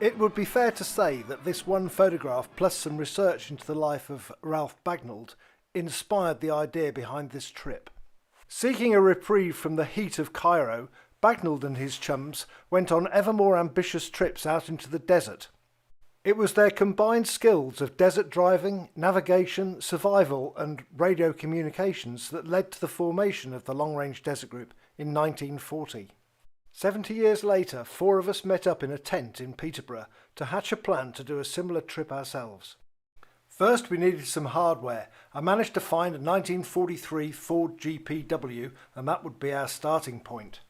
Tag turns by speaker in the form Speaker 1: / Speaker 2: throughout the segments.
Speaker 1: It would be fair to say that this one photograph, plus some research into the life of Ralph Bagnold, inspired the idea behind this trip. Seeking a reprieve from the heat of Cairo, Bagnold and his chums went on ever more ambitious trips out into the desert. It was their combined skills of desert driving, navigation, survival and radio communications that led to the formation of the Long Range Desert Group in 1940. 70 years later, 4 of us met up in a tent in Peterborough to hatch a plan to do a similar trip ourselves. First we needed some hardware. I managed to find a 1943 Ford GPW and that would be our starting point.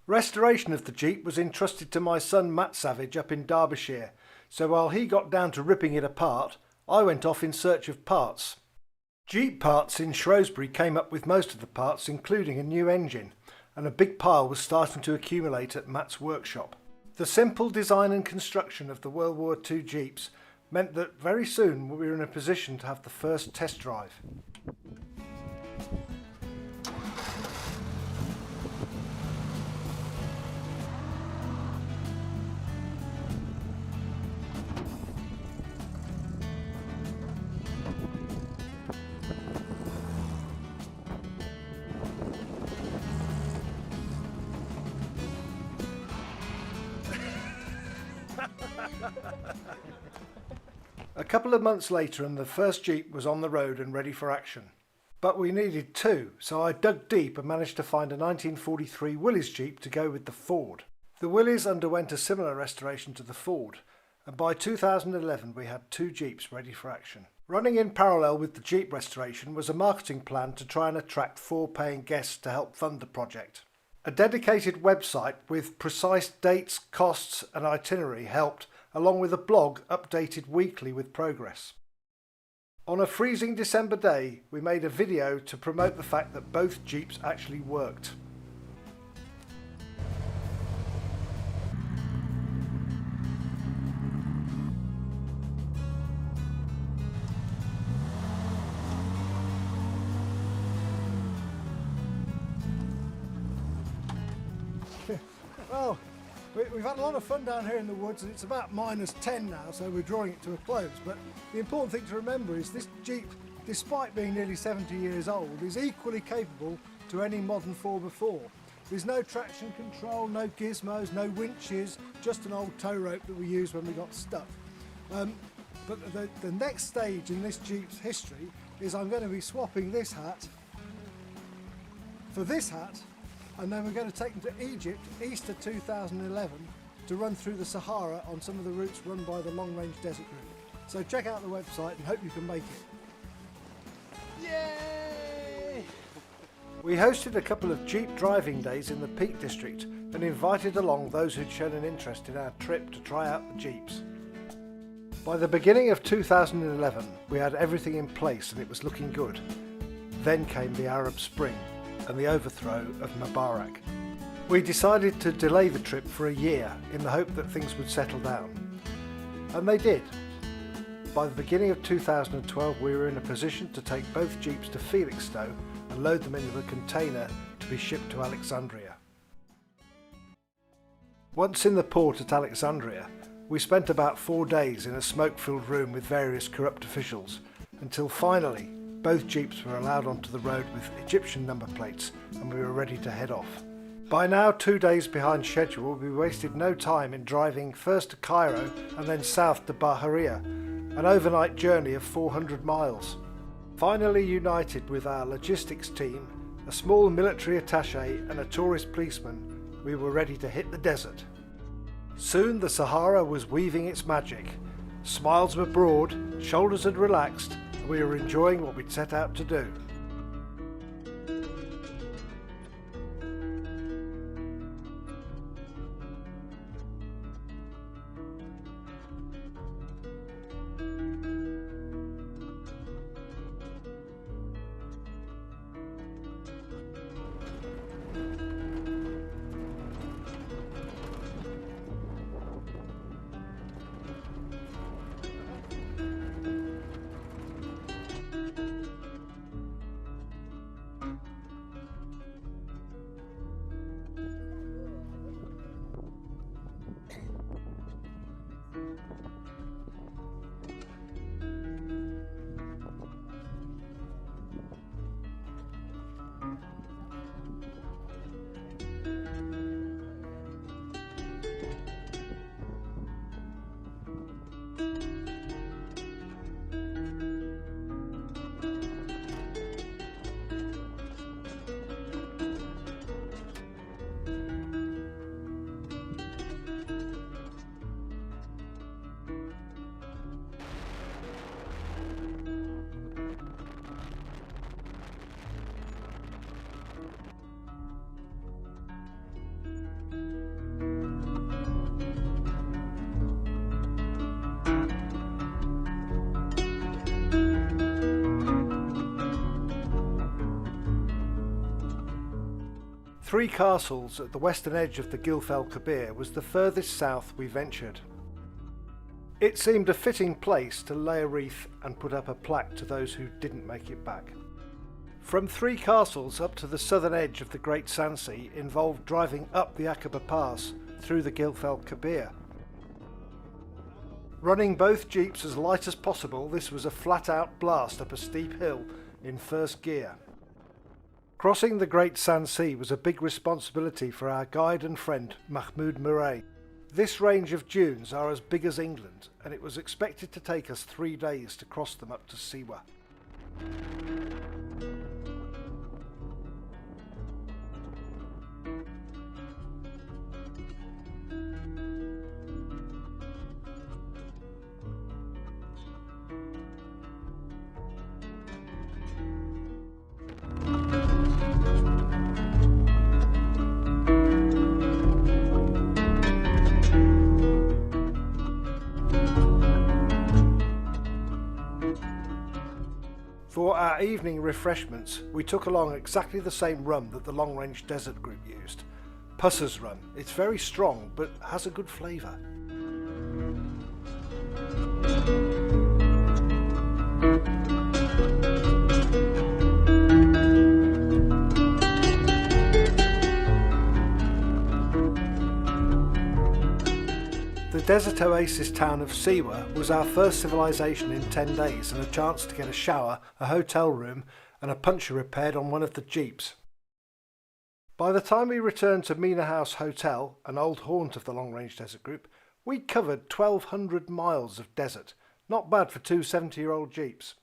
Speaker 1: Restoration of the Jeep was entrusted to my son Matt Savage up in Derbyshire, so while he got down to ripping it apart, I went off in search of parts. Jeep Parts in Shrewsbury came up with most of the parts, including a new engine, and a big pile was starting to accumulate at Matt's workshop. The simple design and construction of the World War II Jeeps meant that very soon we were in a position to have the first test drive. A couple of months later and the first Jeep was on the road and ready for action. But we needed 2, so I dug deep and managed to find a 1943 Willys Jeep to go with the Ford. The Willys underwent a similar restoration to the Ford, and by 2011 we had 2 Jeeps ready for action. Running in parallel with the Jeep restoration was a marketing plan to try and attract 4 paying guests to help fund the project. A dedicated website with precise dates, costs and itinerary helped, along with a blog updated weekly with progress. On a freezing December day, we made a video to promote the fact that both Jeeps actually worked. Well, we've had a lot of fun down here in the woods and it's about -10 now, so we're drawing it to a close. But the important thing to remember is this Jeep, despite being nearly 70 years old, is equally capable to any modern 4x4. There's no traction control, no gizmos, no winches, just an old tow rope that we used when we got stuck. But the next stage in this Jeep's history is I'm going to be swapping this hat for this hat, and then we're going to take them to Egypt, Easter 2011, to run through the Sahara on some of the routes run by the Long Range Desert Group. So check out the website and hope you can make it. Yay! We hosted a couple of Jeep driving days in the Peak District and invited along those who'd shown an interest in our trip to try out the Jeeps. By the beginning of 2011, we had everything in place and it was looking good. Then came the Arab Spring and the overthrow of Mubarak. We decided to delay the trip for a year in the hope that things would settle down. And they did. By the beginning of 2012 we were in a position to take both Jeeps to Felixstowe and load them into a container to be shipped to Alexandria. Once in the port at Alexandria, we spent about 4 days in a smoke-filled room with various corrupt officials, until finally both Jeeps were allowed onto the road with Egyptian number plates and we were ready to head off. By now 2 days behind schedule, we wasted no time in driving first to Cairo and then south to Bahariya, an overnight journey of 400 miles. Finally united with our logistics team, a small military attaché and a tourist policeman, we were ready to hit the desert. Soon the Sahara was weaving its magic. Smiles were broad, shoulders had relaxed, and we were enjoying what we'd set out to do. Three Castles at the western edge of the Gilfell Kabir was the furthest south we ventured. It seemed a fitting place to lay a wreath and put up a plaque to those who didn't make it back. From Three Castles up to the southern edge of the Great Sandsea involved driving up the Aqaba Pass through the Gilfell Kabir. Running both jeeps as light as possible, this was a flat-out blast up a steep hill in first gear. Crossing the Great Sandsea was a big responsibility for our guide and friend Mahmoud Murray. This range of dunes are as big as England, and it was expected to take us 3 days to cross them up to Siwa. For our evening refreshments, we took along exactly the same rum that the Long Range Desert Group used. Pusser's rum. It's very strong, but has a good flavour. The desert oasis town of Siwa was our first civilization in 10 days and a chance to get a shower, a hotel room and a puncture repaired on one of the jeeps. By the time we returned to Mina House Hotel, an old haunt of the Long Range Desert Group, we'd covered 1,200 miles of desert. Not bad for two 70-year-old jeeps.